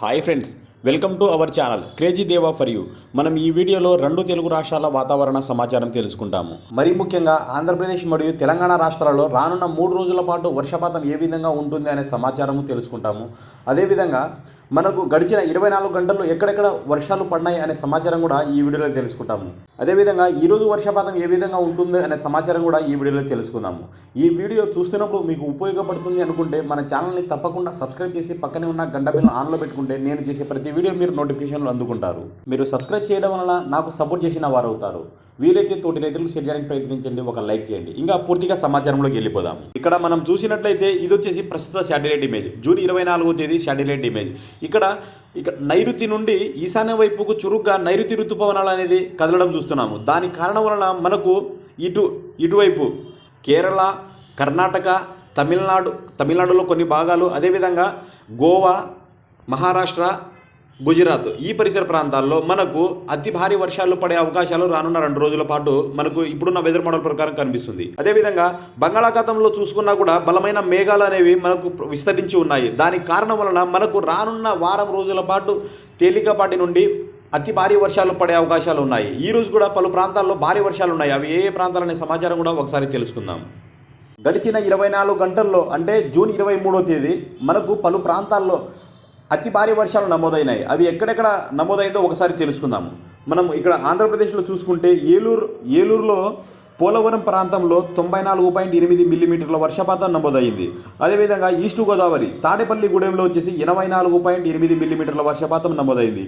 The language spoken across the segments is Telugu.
Hi friends, welcome to our channel crazy దేవా ఫర్ యూ. మనం ఈ వీడియోలో రెండు తెలుగు రాష్ట్రాల వాతావరణ సమాచారం తెలుసుకుంటాము. మరీ ముఖ్యంగా ఆంధ్రప్రదేశ్ మరియు తెలంగాణ రాష్ట్రాలలో రానున్న 3 రోజుల పాటు వర్షపాతం ఏ విధంగా ఉంటుంది అనే సమాచారము తెలుసుకుంటాము. అదేవిధంగా మనకు గడిచిన 24 గంటల్లో ఎక్కడెక్కడ వర్షాలు పడినాయి అనే సమాచారం కూడా ఈ వీడియోలో తెలుసుకుంటాము. అదేవిధంగా ఈరోజు వర్షపాతం ఏ విధంగా ఉంటుంది అనే సమాచారం కూడా ఈ వీడియోలో తెలుసుకుందాము. ఈ వీడియో చూస్తున్నప్పుడు మీకు ఉపయోగపడుతుంది అనుకుంటే మన ఛానల్ని తప్పకుండా సబ్స్క్రైబ్ చేసి పక్కనే ఉన్న గంట బిల్లు ఆన్లో పెట్టుకుంటే నేను చేసే ప్రతి వీడియో మీరు నోటిఫికేషన్లు అందుకుంటారు. మీరు సబ్స్క్రైబ్ చేయడం వలన నాకు సపోర్ట్ చేసిన వారు అవుతారు. వీలైతే తోటి రైతులకు షేర్ చేయడానికి ప్రయత్నించండి, ఒక లైక్ చేయండి. ఇంకా పూర్తిగా సమాచారంలోకి వెళ్ళిపోదాం. ఇక్కడ మనం చూసినట్లయితే ఇది వచ్చేసి ప్రస్తుత శాటిలైట్ ఇమేజ్, జూన్ 24వ తేదీ శాటిలైట్ ఇమేజ్. ఇక్కడ నైరుతి నుండి ఈశాన్య వైపుకు చురుగ్గా నైరుతి ఋతుపవనాలు అనేది కదలడం చూస్తున్నాము. దాని కారణం వలన మనకు ఇటువైపు కేరళ, కర్ణాటక, తమిళనాడులో కొన్ని భాగాలు, అదేవిధంగా గోవా, మహారాష్ట్ర, గుజరాత్ ఈ పరిసర ప్రాంతాల్లో మనకు అతి భారీ వర్షాలు పడే అవకాశాలు రానున్న 2 రోజుల పాటు మనకు ఇప్పుడున్న వెదర్ మోడల్ ప్రకారం కనిపిస్తుంది. అదేవిధంగా బంగాళాఖాతంలో చూసుకున్నా కూడా బలమైన మేఘాలు అనేవి మనకు విస్తరించి ఉన్నాయి. దానికి కారణం వలన మనకు రానున్న వారం రోజుల పాటు తేలికపాటి నుండి అతి భారీ వర్షాలు పడే అవకాశాలు ఉన్నాయి. ఈ రోజు కూడా పలు ప్రాంతాల్లో భారీ వర్షాలు ఉన్నాయి. అవి ఏ ప్రాంతాలనే సమాచారం కూడా ఒకసారి తెలుసుకుందాం. గడిచిన 24 గంటల్లో అంటే జూన్ 23వ తేదీ మనకు పలు ప్రాంతాల్లో అతి భారీ వర్షాలు నమోదైనాయి. అవి ఎక్కడెక్కడ నమోదైందో ఒకసారి తెలుసుకుందాము. మనం ఇక్కడ ఆంధ్రప్రదేశ్లో చూసుకుంటే ఏలూరులో పోలవరం ప్రాంతంలో 94.8 మిల్లీమీటర్ల వర్షపాతం నమోదైంది. అదేవిధంగా ఈస్ట్ గోదావరి తాడేపల్లిగూడెంలో వచ్చేసి 84.8 మిల్లీమీటర్ల వర్షపాతం నమోదైంది.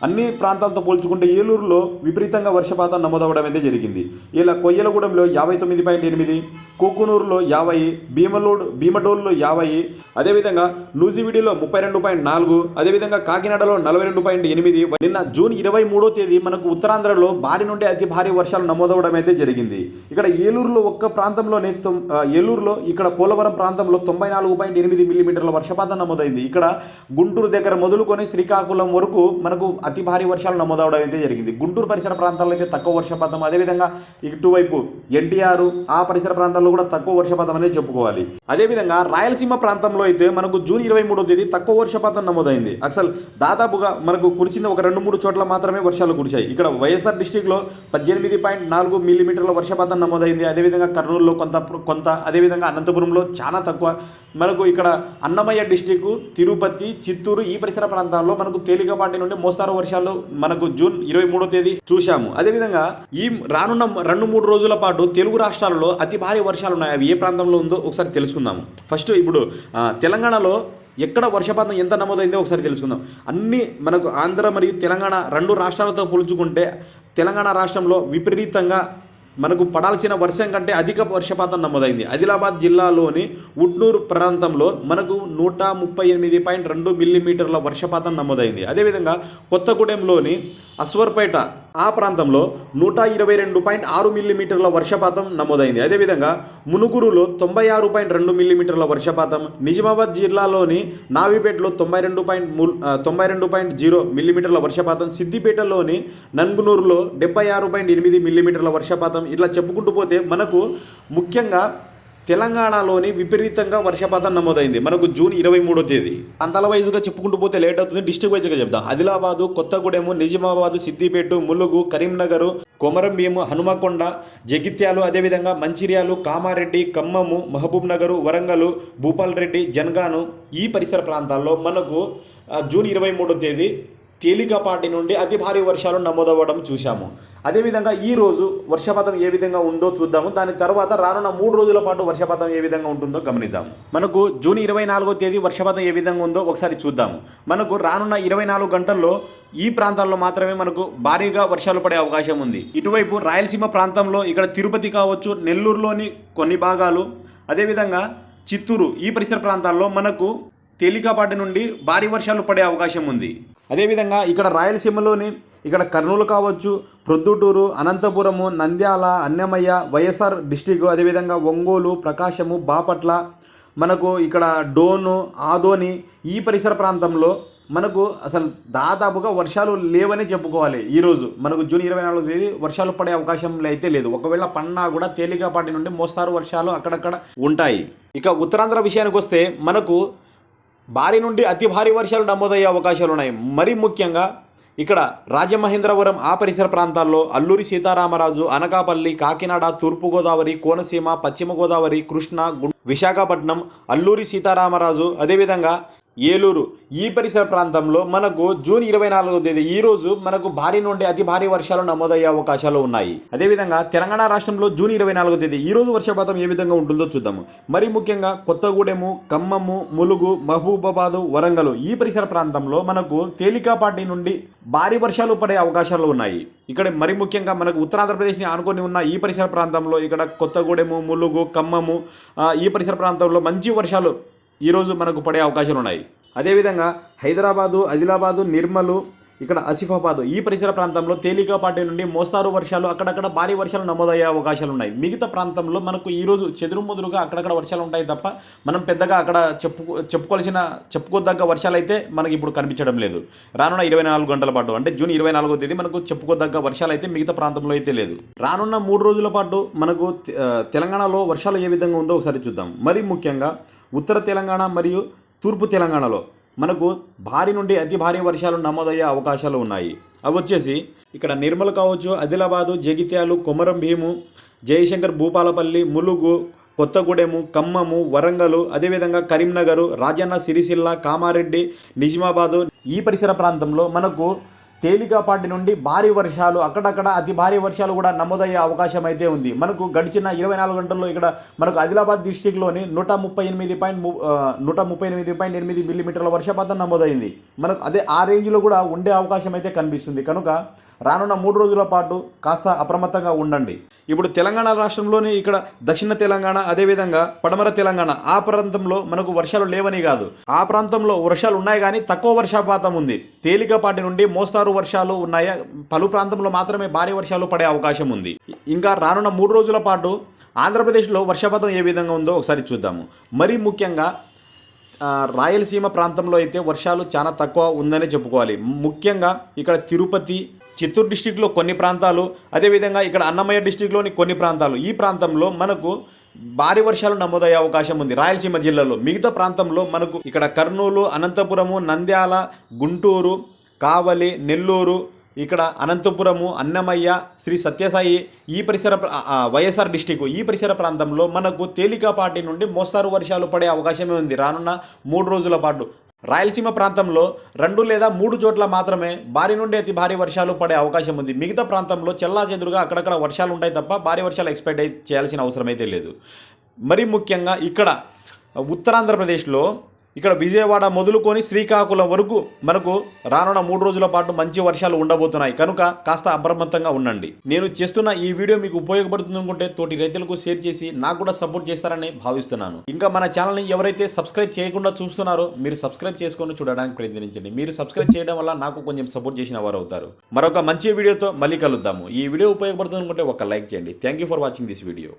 అన్ని ప్రాంతాలతో పోల్చుకుంటే ఏలూరులో విపరీతంగా వర్షపాతం నమోదవడం అయితే జరిగింది. ఇలా కొయ్యలగూడెంలో 59.8, కోకునూరులో 50, భీమడోల్లో 50, అదేవిధంగా నూజివీడిలో 32.4, అదేవిధంగా కాకినాడలో 42.8. నిన్న జూన్ 23వ తేదీ మనకు ఉత్తరాంధ్రలో భారీ నుండి అతి భారీ వర్షాలు నమోదవడం అయితే జరిగింది. ఇక్కడ ఏలూరులో ఒక్క ప్రాంతంలోనే ఇక్కడ పోలవరం ప్రాంతంలో 94.8 మిల్లీమీటర్ల వర్షపాతం నమోదైంది. ఇక్కడ గుంటూరు దగ్గర మొదలుకొని శ్రీకాకుళం వరకు మనకు అతి భారీ వర్షాలు నమోదవడం అయితే జరిగింది. గుంటూరు పరిసర ప్రాంతాల్లో అయితే తక్కువ వర్షపాతం, అదేవిధంగా ఇటువైపు ఎన్టీఆర్ ఆ పరిసర ప్రాంతాల్లో కూడా తక్కువ వర్షపాతం అనేది చెప్పుకోవాలి. అదేవిధంగా రాయలసీమ ప్రాంతంలో అయితే మనకు జూన్ 23వ తేదీ తక్కువ వర్షపాతం నమోదైంది. అసలు దాదాపుగా మనకు కురిసింది ఒక 2-3 చోట్ల మాత్రమే వర్షాలు కురిశాయి. ఇక్కడ వైఎస్ఆర్ డిస్టిక్లో 18.4 మిల్లీమీటర్ల వర్షపాతం నమోదైంది. అదేవిధంగా కర్నూలులో కొంత అదేవిధంగా అనంతపురంలో చాలా తక్కువ. మనకు ఇక్కడ అన్నమయ్య డిస్టిక్, తిరుపతి, చిత్తూరు ఈ పరిసర ప్రాంతాల్లో మనకు తేలికపాటి నుండి మోస్తారు వర్షాలు మనకు జూన్ 23వ తేదీ చూశాము. అదేవిధంగా ఈ రానున్న 2-3 రోజుల పాటు తెలుగు రాష్ట్రాలలో అతి భారీ వర్షాలు ఉన్నాయి. అవి ఏ ప్రాంతంలో ఉందో ఒకసారి తెలుసుకుందాము. ఫస్ట్ ఇప్పుడు తెలంగాణలో ఎక్కడ వర్షపాతం ఎంత నమోదైందో ఒకసారి తెలుసుకుందాం. అన్ని మనకు ఆంధ్ర మరియు తెలంగాణ 2 రాష్ట్రాలతో పోల్చుకుంటే తెలంగాణ రాష్ట్రంలో విపరీతంగా మనకు పడాల్సిన వర్షం కంటే అధిక వర్షపాతం నమోదైంది. ఆదిలాబాద్ జిల్లాలోని ఉట్నూరు ప్రాంతంలో మనకు 138.2 మిల్లీమీటర్ల వర్షపాతం నమోదైంది. అదేవిధంగా కొత్తగూడెంలోని అశ్వర్పేట ఆ ప్రాంతంలో 122.6 మిల్లీమీటర్ల వర్షపాతం నమోదైంది. అదేవిధంగా మునుగురులో 96.2 మిల్లీమీటర్ల వర్షపాతం, నిజామాబాద్ జిల్లాలోని నావిపేటలో 92.0 మిల్లీమీటర్ల వర్షపాతం, సిద్దిపేటలోని నంగునూరులో 76.8 మిల్లీమీటర్ల వర్షపాతం. ఇట్లా చెప్పుకుంటూ పోతే మనకు ముఖ్యంగా తెలంగాణలోని విపరీతంగా వర్షపాతం నమోదైంది మనకు జూన్ 23వ తేదీ. ప్రాంతాల వైజ్గా చెప్పుకుంటూ పోతే లేట్ అవుతుంది, డిస్ట్రిక్ట్ వైజ్గా చెప్తాం. ఆదిలాబాదు, కొత్తగూడెము, నిజామాబాదు, సిద్దిపేట, ములుగు, కరీంనగర్, కొమరంభీము, హనుమకొండ, జగిత్యాలు, అదేవిధంగా మంచిర్యాలు, కామారెడ్డి, ఖమ్మము, మహబూబ్ నగరు, వరంగల్, భూపాల్ రెడ్డి, జనగాను ఈ పరిసర ప్రాంతాల్లో మనకు జూన్ 23వ తేదీ తేలికపాటి నుండి అతి భారీ వర్షాలు నమోదవ్వడం చూశాము. అదేవిధంగా ఈ రోజు వర్షపాతం ఏ విధంగా ఉందో చూద్దాము. దాని తర్వాత రానున్న 3 రోజుల పాటు వర్షపాతం ఏ విధంగా ఉంటుందో గమనిద్దాం. మనకు జూన్ 24వ తేదీ వర్షపాతం ఏ విధంగా ఉందో ఒకసారి చూద్దాం. మనకు రానున్న 24 గంటల్లో ఈ ప్రాంతాల్లో మాత్రమే మనకు భారీగా వర్షాలు పడే అవకాశం ఉంది. ఇటువైపు రాయలసీమ ప్రాంతంలో ఇక్కడ తిరుపతి కావచ్చు, నెల్లూరులోని కొన్ని భాగాలు, అదేవిధంగా చిత్తూరు ఈ పరిసర ప్రాంతాల్లో మనకు తేలికపాటి నుండి భారీ వర్షాలు పడే అవకాశం ఉంది. అదేవిధంగా ఇక్కడ రాయలసీమలోని ఇక్కడ కర్నూలు కావచ్చు, ప్రొద్దుటూరు, అనంతపురము, నంద్యాల, అన్నమయ్య, వైఎస్ఆర్ డిస్టిక్, అదేవిధంగా ఒంగోలు, ప్రకాశము, బాపట్ల, మనకు ఇక్కడ డోను, ఆదోని ఈ పరిసర ప్రాంతంలో మనకు అసలు దాదాపుగా వర్షాలు లేవని చెప్పుకోవాలి. ఈరోజు మనకు జూన్ 24వ తేదీ వర్షాలు పడే అవకాశం అయితే లేదు. ఒకవేళ పడినా కూడా తేలికపాటి నుండి మోస్తారు వర్షాలు అక్కడక్కడ ఉంటాయి. ఇక ఉత్తరాంధ్ర విషయానికి వస్తే మనకు భారీ నుండి అతి భారీ వర్షాలు నమోదయ్యే అవకాశాలు ఉన్నాయి. మరీ ముఖ్యంగా ఇక్కడ రాజమహేంద్రవరం ఆ పరిసర ప్రాంతాల్లో అల్లూరి సీతారామరాజు, అనకాపల్లి, కాకినాడ, తూర్పుగోదావరి, కోనసీమ, పశ్చిమ గోదావరి, కృష్ణా, విశాఖపట్నం, అల్లూరి సీతారామరాజు, అదేవిధంగా ఏలూరు ఈ పరిసర ప్రాంతంలో మనకు జూన్ 24వ తేదీ ఈరోజు మనకు భారీ నుండి అతి భారీ వర్షాలు నమోదయ్యే అవకాశాలు ఉన్నాయి. అదేవిధంగా తెలంగాణ రాష్ట్రంలో జూన్ 24వ తేదీ ఈరోజు వర్షపాతం ఏ విధంగా ఉంటుందో చూద్దాము. మరి ముఖ్యంగా కొత్తగూడెము, ఖమ్మము, ములుగు, మహబూబాబాదు, వరంగల్ ఈ పరిసర ప్రాంతంలో మనకు తేలికపాటి నుండి భారీ వర్షాలు పడే అవకాశాలు ఉన్నాయి. ఇక్కడ మరి ముఖ్యంగా మనకు ఉత్తరాంధ్రప్రదేశ్ని ఆనుకొని ఉన్న ఈ పరిసర ప్రాంతంలో ఇక్కడ కొత్తగూడెము, ములుగు, ఖమ్మము ఈ పరిసర ప్రాంతంలో మంచి వర్షాలు ఈరోజు మనకు పడే అవకాశాలు ఉన్నాయి. అదేవిధంగా హైదరాబాదు, ఆదిలాబాదు, నిర్మలు, ఇక్కడ ఆసిఫాబాద్ ఈ పరిసర ప్రాంతంలో తేలికపాటి నుండి మోస్తారు వర్షాలు, అక్కడక్కడ భారీ వర్షాలు నమోదయ్యే అవకాశాలు ఉన్నాయి. మిగతా ప్రాంతంలో మనకు ఈరోజు చెదురుముదురుగా అక్కడక్కడ వర్షాలు ఉంటాయి తప్ప మనం పెద్దగా అక్కడ చెప్పుకోదగ్గ వర్షాలు అయితే మనకి ఇప్పుడు కనిపించడం లేదు. రానున్న 24 గంటల పాటు అంటే జూన్ 24వ తేదీ మనకు చెప్పుకోదగ్గ వర్షాలు అయితే మిగతా ప్రాంతంలో అయితే లేదు. రానున్న 3 రోజుల పాటు మనకు తెలంగాణలో వర్షాలు ఏ విధంగా ఉందో ఒకసారి చూద్దాం. మరి ముఖ్యంగా ఉత్తర తెలంగాణ మరియు తూర్పు తెలంగాణలో మనకు భారీ నుండి అతి భారీ వర్షాలు నమోదయ్యే అవకాశాలు ఉన్నాయి. అవి వచ్చేసి ఇక్కడ నిర్మల్ కావచ్చు, ఆదిలాబాదు, జగిత్యాలు, కొమరం భీము, జయశంకర్, భూపాలపల్లి, ములుగు, కొత్తగూడెము, ఖమ్మము, వరంగల్, అదేవిధంగా కరీంనగర్, రాజన్న సిరిసిల్ల, కామారెడ్డి, నిజామాబాదు ఈ పరిసర ప్రాంతంలో మనకు తేలికపాటి నుండి భారీ వర్షాలు, అక్కడక్కడ అతి భారీ వర్షాలు కూడా నమోదయ్యే అవకాశం అయితే ఉంది. మనకు గడిచిన 24 గంటల్లో ఇక్కడ మనకు ఆదిలాబాద్ డిస్టిక్లోని 138.8 మిల్లీమీటర్ల వర్షపాతం నమోదైంది. మనకు అదే ఆ రేంజ్లో కూడా ఉండే అవకాశం అయితే కనిపిస్తుంది. కనుక రానున్న 3 రోజుల పాటు కాస్త అప్రమత్తంగా ఉండండి. ఇప్పుడు తెలంగాణ రాష్ట్రంలోని ఇక్కడ దక్షిణ తెలంగాణ, అదేవిధంగా పడమర తెలంగాణ ఆ ప్రాంతంలో మనకు వర్షాలు లేవని కాదు, ఆ ప్రాంతంలో వర్షాలు ఉన్నాయి కానీ తక్కువ వర్షపాతం ఉంది. తేలికపాటి నుండి మోస్తారు వర్షాలు ఉన్నాయి. పలు ప్రాంతంలో మాత్రమే భారీ వర్షాలు పడే అవకాశం ఉంది. ఇంకా రానున్న 3 రోజుల పాటు ఆంధ్రప్రదేశ్లో వర్షపాతం ఏ విధంగా ఉందో ఒకసారి చూద్దాము. మరీ ముఖ్యంగా రాయలసీమ ప్రాంతంలో అయితే వర్షాలు చాలా తక్కువ ఉందని చెప్పుకోవాలి. ముఖ్యంగా ఇక్కడ తిరుపతి, చిత్తూరు డిస్టిక్లో కొన్ని ప్రాంతాలు, అదేవిధంగా ఇక్కడ అన్నమయ్య డిస్టిక్లోని కొన్ని ప్రాంతాలు ఈ ప్రాంతంలో మనకు భారీ వర్షాలు నమోదయ్యే అవకాశం ఉంది. రాయలసీమ జిల్లాలో మిగతా ప్రాంతంలో మనకు ఇక్కడ కర్నూలు, అనంతపురము, నంద్యాల, గుంటూరు, కావలి, నెల్లూరు, ఇక్కడ అనంతపురము, అన్నమయ్య, శ్రీ సత్యసాయి ఈ పరిసర వైఎస్ఆర్ డిస్టిక్ ఈ పరిసర ప్రాంతంలో మనకు తేలికపాటి నుండి మోస్తారు వర్షాలు పడే అవకాశమే ఉంది రానున్న 3 రోజుల పాటు. రాయలసీమ ప్రాంతంలో 2 లేదా 3 చోట్ల మాత్రమే భారీ నుండి అతి భారీ వర్షాలు పడే అవకాశం ఉంది. మిగతా ప్రాంతంలో చెల్లాచెదురుగా అక్కడక్కడ వర్షాలు ఉంటాయి తప్ప భారీ వర్షాలు ఎక్స్పెక్ట్ చేయాల్సిన అవసరం అయితే లేదు. మరి ముఖ్యంగా ఇక్కడ ఉత్తరాంధ్రప్రదేశ్లో ఇక్కడ విజయవాడ మొదలుకొని శ్రీకాకుళం వరకు మనకు రానున్న 3 రోజుల పాటు మంచి వర్షాలు ఉండబోతున్నాయి. కనుక కాస్త అప్రమత్తంగా ఉండండి. నేను చేస్తున్న ఈ వీడియో మీకు ఉపయోగపడుతుంది అనుకుంటే తోటి రైతులకు షేర్ చేసి నాకు కూడా సపోర్ట్ చేస్తారని భావిస్తున్నాను. ఇంకా మన ఛానల్ని ఎవరైతే సబ్స్క్రైబ్ చేయకుండా చూస్తున్నారో మీరు సబ్స్క్రైబ్ చేసుకొని చూడడానికి ప్రయత్నించండి. మీరు సబ్స్క్రైబ్ చేయడం వల్ల నాకు కొంచెం సపోర్ట్ చేసిన వారు అవుతారు. మరొక మంచి వీడియోతో మళ్ళీ కలుద్దాము. ఈ వీడియో ఉపయోగపడుతుంది అనుకుంటే ఒక లైక్ చేయండి. Thank you for watching this video.